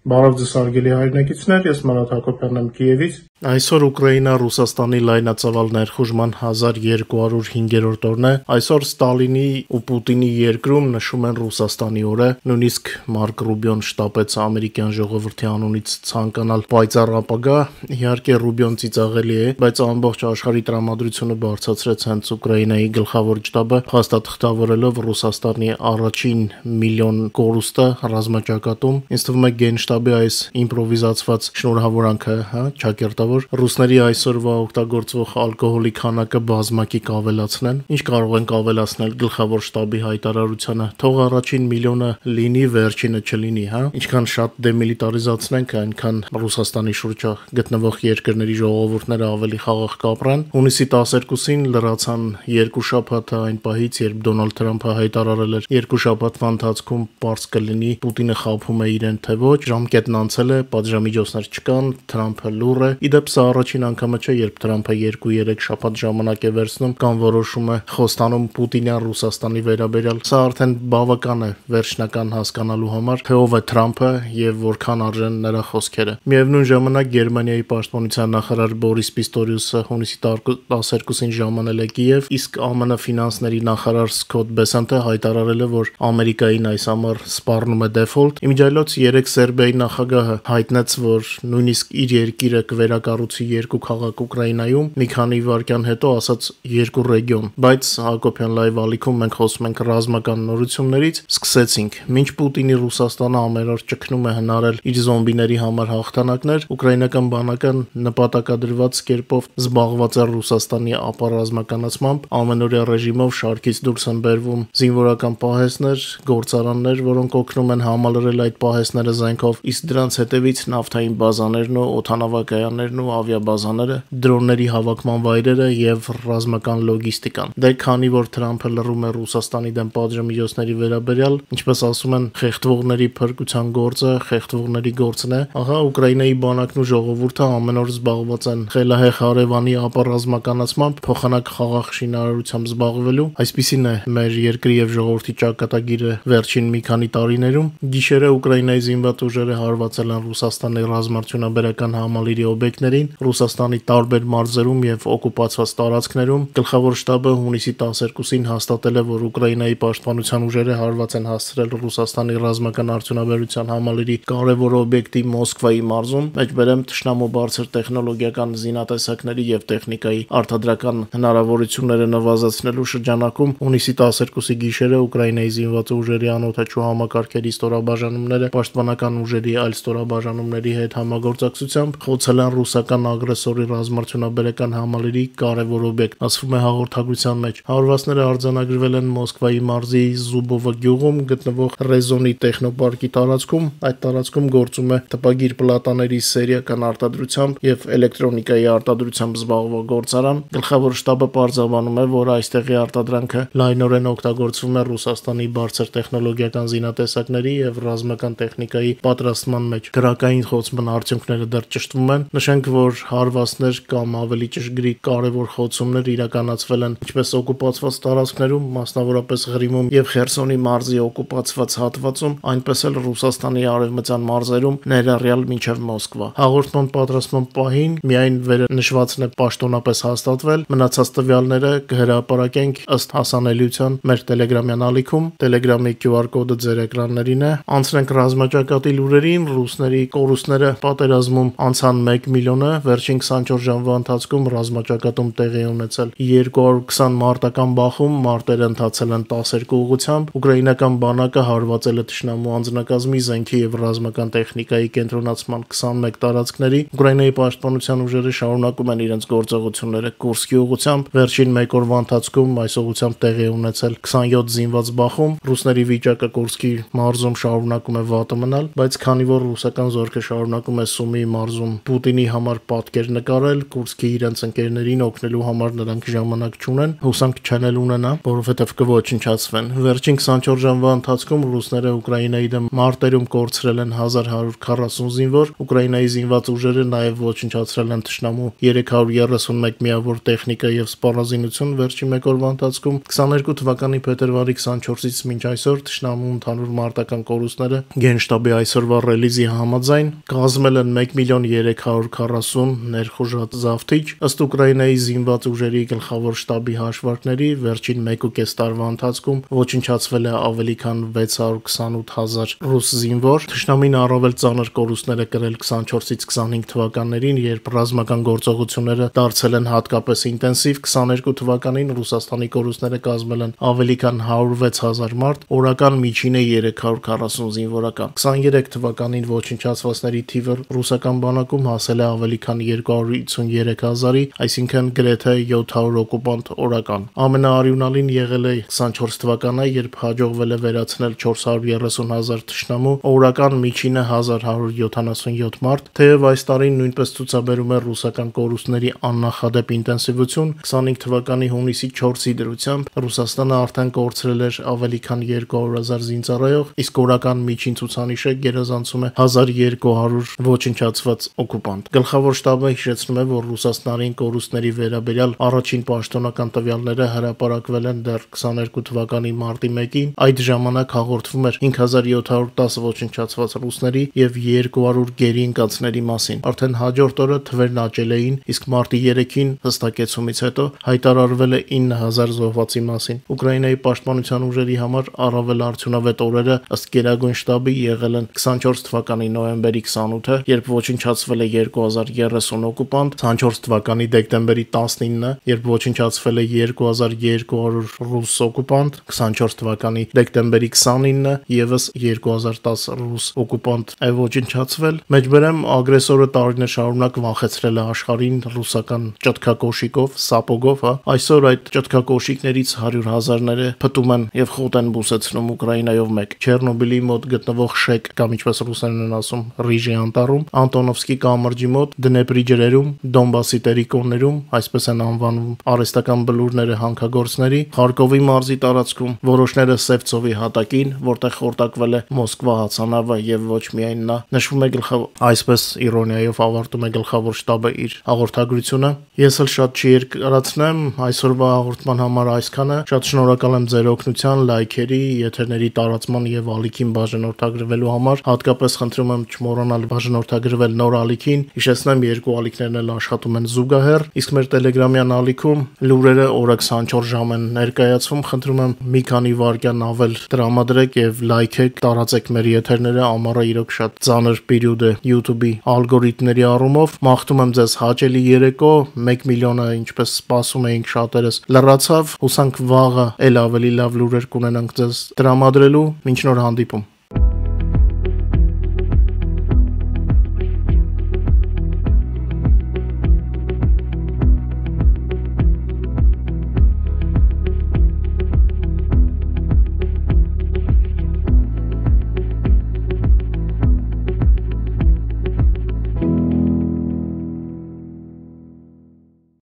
Բարև ձեզ հարգելի հայրենակիցներ, ես Մարատ Հակոբյանն եմ Կիևից։ Այսօր Ուկրաինա-Ռուսաստանի լայնածավալ ներխուժման 1205-րդ օրն է։ Այսօր Ստալինի ու Պուտինի երկրում նշում են Ռուսաստանի օրը, նույնիսկ Մարկ Ռուբիոն շտապեց ամերիկյան ժողովրդի անունից ցանկանալ պայծառ ապագա։ Իհարկե Ռուբիոն ծիծաղելի է, բայց ամբողջ աշխարհի տրամադրությունը բարձրացրեց հենց Ուկրաինայի գլխավոր շտաբը, փաստաթղթավորելով Ռուսաստանի առաջին միլիոն կորուստը ռազմաճակատում։ Ինձ թվում է Գենշտաբի այս իմպրովիզացված շնորհավորանքը, ճակերտավոր ռուսների այսօրվա օգտագործվող ալկոհոլի քանակը բազմակի կավելացնեն։ Ինչ կարող են կավելացնել գլխավոր շտաբի հայտարարությանը։ Թող առաջին միլիոնը լինի, վերջինը չլինի, Ինչքան շատ դեմիլիտարիզացնենք, այնքան Ռուսաստանի շուրջը գտնվող երկրների ժողովուրդները ավելի խաղաղ կապրեն։ Հունիսի 12-ին լրացան երկու շաբաթը այն պահից, երբ Դոնալդ Թրամփը հայտարարել էր երկու շաբաթվա ընթացքում պարզ կլինի Պուտինը խաբում է իրեն թե ոչ, ժամկետն անցել է, պատժամիջոցներ չկան, Թրամփը լուռ է։ Իդեպ սա առաջին անգամը չէ, երբ Թրամփը 2-3 շաբաթ ժամանակ է վերցնում կամ որոշում է խոստանում Պուտինյան Ռուսաստանի վերաբերյալ։ Սա արդեն բավական է վերջնական հասկանալու համար, թե ով է Թրամփը եւ որքան արժեն նրա խոսքերը։ Միևնույն ժամանակ Գերմանիայի պաշտպանության նախարար Բորիս Պիստորիուսը հունիսի 12-ին ժամանել է Կիև, իսկ ԱՄՆ ֆինանսների նախարար Սքոթ Բեսենտը հայտարարել է, որ Ամերիկային այս ամառ սպառնում է դեֆոլտ։ Իմիջիայլոց 3 Սերբիայի նախագահը հայտնեց, որ նույնիսկ իր երկիրը կվերակառուցի երկու քաղաք Ուկրաինայում, մի քանի վայրկյան հետո ասաց երկու ռեգիոն, բայց Հակոբյան լայվ ալիքում մենք խոսում ենք ռազմական նորություններից, սկսեցինք։ Մինչ Պուտինի Ռուսաստանը ամենօր ճգնում է հնարել իր զոմբիների համար հաղթանակներ, ուկրաինական բանակը նպատակադրված կերպով զբաղված է Ռուսաստանի ապառազմականացմամբ, ամենօրյա ռեժիմով շարքից դուրս են բերվում զինվորական պահեստներ, գործարաններ, որոնք օգնում են համալրել այդ պահեստները զենքով, իսկ դրանց հետևից նավթային բազաներն ու օդանավակայաններն ու ավիաբազաները, դրոնների հավաքման վայրերը եւ ռազմական լոգիստիկան։ Դե քանի որ Թրամփը լռում է Ռուսաստանի դեմ պատժամիջոցների վերաբերյալ, ինչպես ասում են, խեղդվողների փրկության գործը խեղդվողների գործն է, ահա Ուկրաինայի բանակն ու ժողովուրդը ամեն օր զբաղված են խելահեղ հարևանի ապառազմականացմամբ, փոխանակ խաղաղ շինարարությամբ զբաղվելու։ Այսպիսին է մեր երկրի եւ ժողովրդի ճակատագիրը վերջին մի քանի տարիներում։ Գիշերը Ուկրաինայի զինված ուժերը հարվածել են Ռուսաստանի ռազմարտունաբերական համալիրի օբյեկտներին, Ռուսաստանի տարբեր մարզերում եւ օկուպացված տարածքներում։ Գլխավոր շտաբը հունիսի 12-ին հաստատել է, որ Ուկրաինայի պաշտպանության ուժերը հարված են հասցրել Ռուսաստանի ռազմական արդյունաբերության համալիրի կարևոր օբյեկտի Մոսկվայի մարզում, մեջբերեմ թշնամու բարձր տեխնոլոգիական զինատեսակների եւ տեխնիկայի արտադրական հնարավորությունները նվազեցնելու շրջանակում հունիսի 12-ի գիշերը Ուկրաինայի զինված ուժերի անօդաչու համակարգերի ստորաբաժանումները պաշտպանական ուժերի այլ ստորաբաժանումների հետ համագործակցությամբ խոցել են ռուսական ագրեսորի ռազմարտունաբերական համալիրի կարևոր օբյեկտ, ասվում է հաղորդագրության մեջ։ Հարվածները արձանագրվել են Մոսկվայի մարզի Զուբովը գյուղում գտնվող Ռեզոնի տեխնոպարկի տարածքում։ Այդ տարածքում գործում է տպագիր պլատաների սերիական արտադրությամբ եւ էլեկտրոնիկայի արտադրությամբ զբաղվող գործարան։ Գլխավոր շտաբը պարզաբանում է, որ այստեղի արտադրանքը լայնորեն օգտագործվում է Ռուսաստանի բարձր տեխնոլոգիական զինատեսակների եւ ռազմական տեխնիկայի պատրաստման մեջ։ Գրակային խոցման արդյունքները դեռ ճշտվում են։ Նշենք, որ հարվածներ կամ ավելի ճշգրիտ կարևոր խոցումներ իրականացվել են ինչպես օկուպացված տարածքներում, մասնավորապես Ղրիմում եւ Խերսոնի մարզի օկուպացված հատվածում, այնպես էլ Ռուսաստանի արևմտյան մարզերում, ներառյալ մինչեւ Մոսկվա։ Հաղորդման պատրաստման պահին միայն վերնշվածն է պաշտոնապես հաստատվել, մնացած տվյալները կհրապարակենք ըստ հասանելիության մեր Telegram-յան ալիքում։ Telegram-ի QR կոդը ձեր էկրաններին է։ Անցնենք ռազմաճակատի լուրերին։ Ռուսների կորուստները պատերազմում անցան 1 միլիոնը, վերջին 24 ժամվա ընթացքում ռազմաճակատում տեղի ունեցել 220 մարտական բախում, մարտերը ընթացել են 12 ուղղությամբ, ուկրաինական բանակը հարվածել է թշնամու անձնակազմի, զենքի եւ ռազմական տեխնիկայի կենտրոնացման 21 տարածքների։ Ուկրաինայի պաշտպանության ուժերը շարունակում են իրենց գործողությունները Կուրսկի ուղղությամբ, վերջին 1 օրվա ընթացքում այս ուղղությամբ տեղի ունեցել 27 զինված բախում։ Ռուսների վիճակը Կուրսկի մարզում շարունակում է վատը մնալ, բայց քանի որ ռուսական զորքը շարունակում է Սումի մարզում Պուտինի համար պատկեր նկարել, Կուրսկի իրենց ընկերներին օգնելու համար նրանք ժամանակ չունեն, հուսանք չեն ունենա, որովհետև կոչնչացվեն։ Վերջին 24 ժամվա ընթացքում ռուսները Ուկրաինայի դեմ մարտերում կորցրել են 1140 զինվոր, Ուկրաինայի զինված ուժերը նաև ոչնչացրել են թշնամու 331 միավոր տեխնիկա եւ սպառազինություն վերջին 1 օրվա ընթացքում։ 22 թվականի փետրվարի 24-ից մինչ այսօր թշնամու ընդհանուր մարտական կորուստները Գենշտաբի այսօրվա օրվա ռելիզի համաձայն կազմել են 1.340.000 ներխուժած զավթիչ, ըստ Ուկրաինայի զինված ուժերի գլխավոր շտաբի հաշվարկների վերջին 1.5 տարվա ընթացքում ոչնչացվել է ավելի քան 628,000 ռուս զինվոր։ Թշնամին առավել ծանր կորուստներ է կրել 24-ից 25 թվականներին, երբ ռազմական գործողությունները դարձել են հատկապես ինտենսիվ։ 22 թվականին Ռուսաստանի կորուստները կազմել են ավելի քան 106,000 մարդ, օրական միջինը 340 զինվորական։ 23 թվականին ոչնչացվածների թիվը ռուսական բանակում հասել է ավելի քան 253,000-ի, այսինքն գրեթե 700 օկուպանտ օրական։ Ամենաարյունալին եղել է 24 թվականը, երբ հաջողվել է վերացնել 430,000 թշնամու, օրական միջինը 1177 մարդ։ Թեև այս տարին նույնպես ցուցաբերում է ռուսական կորուստների աննախադեպ ինտենսիվություն, 25 թվականի հունիսի 4-ի դրությամբ Ռուսաստանը արդեն կորցրել էր ավելի քան 200,000 զինծառայող, իսկ օրական միջին ցուցանիշը գերազանցում է 1200 ոչնչացված օկուպանտ։ Գլխավոր շտաբը հիշեցնում է, որ Ռուսաստանին կորուստների վերաբերյալ առաջին պաշտոնական տվյալները հրապարակվել են դեռ 22 թվականի մարտի 1-ին։ Այդ ժամանակ հաղորդվում էր 5710 ոչնչացված ռուսների եւ 200 գերի ընկածների մասին։ Արդեն հաջորդ օրը թվերն աճել էին, իսկ մարտի 3-ին հստակեցումից հետո հայտարարվել է 9000 զոհվածի մասին։ Ուկրաինայի պաշտպանության ուժերի համար առավել արդյունավետ օրերը ըստ Գերագույն շտաբի եղել են 24 թվականի նոյեմբերի 28-ը, երբ ոչնչացվել է 2030 օկուպանտ, 24 թվականի դեկտեմբերի 19-ը, երբ ոչնչացվել է 2200 ռուս օկուպանտ, 24 թվականի դեկտեմբերի 29-ը եւս 2010 ռուս օկուպանտ է ոչնչացվել։ Մեջբերեմ ագրեսորը տարիներ շարունակ վախեցրել է աշխարհին ռուսական ճտկակոշիկով, սապոգով, այսօր այդ ճտկակոշիկներից 100,000-ները փտում են եւ խոտ են բուսեցնում Ուկրաինայով մեկ։ Չեռնոբիլի մոտ գտնվող Շեք կամ ինչպես ռուսերեն են ասում Ռիժի անտառում, Անտոնովսկի կամրջի մոտ, Դնեպրի ջրերում, Դոնբասի տերիկոններում, այսպես են անվանում արհեստական բլուրները հանքագործների, Խարկովի մարզի տարածքում, որոշները Սևծովի հատակին, որտեղ խորտակվել է Մոսկվա հացանավը եւ ոչ միայն նա, նշվում է այսպես իրոնիայով ավարտում է գլխավոր շտաբը իր հաղորդագրությունը։ Ես էլ շատ չերկարացնեմ այսօրվա հաղորդման համար այսքանը։ Շատ շնորհակալ եմ ձեր օգնության, լայքերի, եթերների տարածման եւ ալիքին բաժանորդագրվելու համար։ Հատկապես խնդրում եմ չմոռանալ բաժանորդագրվել նոր ալիքին։ Հիշեցնեմ, երկու ալիքներն էլ աշխատում են զուգահեռ, իսկ մեր Telegram-յան ալիքում լուրերը օրը 24 ժամ են ներկայացվում։ Խնդրում եմ մի քանի վայրկյան ավել տրամադրեք եւ լայքեք, տարածեք մեր եթերները, ամառը իրոք շատ ծանր պերիոդ է YouTube-ի ալգորիթմների առումով։ Մաղթում եմ ձեզ հաճելի երեկո, 1 միլիոնը ինչպես սպասում էինք շատերս լրացավ, հուսանք վաղը էլ ավելի լավ լուրեր կունենանք ձեզ տրամադրելու։ Մինչ նոր հանդիպում։